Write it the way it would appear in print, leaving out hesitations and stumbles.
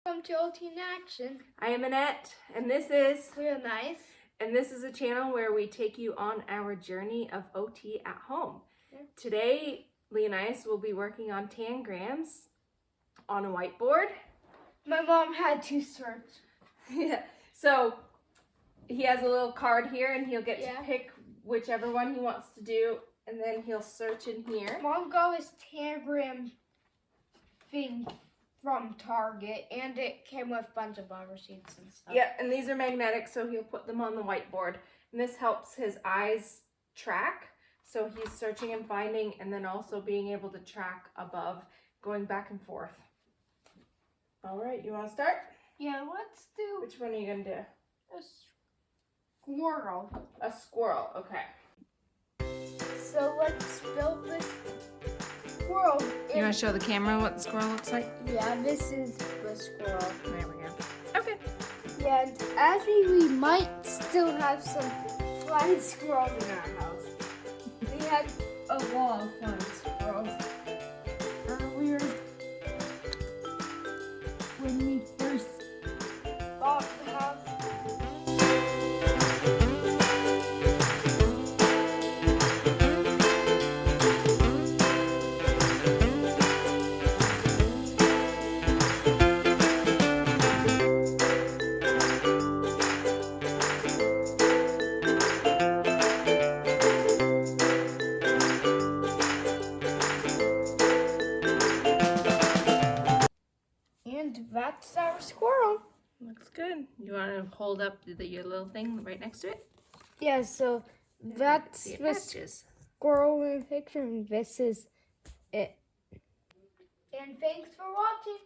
Welcome to OT in Action. I am Annette, and this is Real Nice. And this is a channel where we take you on our journey of OT at home. Yeah. Today, Leonidas will be working on tangrams on a whiteboard. My mom had to search. Yeah. So he has a little card here, and he'll get Yeah. to pick whichever one he wants to do, and then he'll search in here. Mom got his tangram thing from Target, and it came with a bunch of bumper sheets and stuff. Yeah, and these are magnetic, so he'll put them on the whiteboard. And this helps his eyes track. So he's searching and finding, and then also being able to track above, going back and forth. All right, you want to start? Yeah, let's do Which one are you going to do? a squirrel. A squirrel, okay. So let's build this squirrel. You want to show the camera what the squirrel looks like? Yeah, this is the squirrel. There we go. Okay. Yeah, and as we might still have some flying squirrels in our house. We had a wall of flying squirrels earlier when we first bought the house. And that's our squirrel. Looks good. You want to hold up your little thing right next to it? Yeah, so that's The the patches. squirrel in the picture, and this is it. And thanks for watching.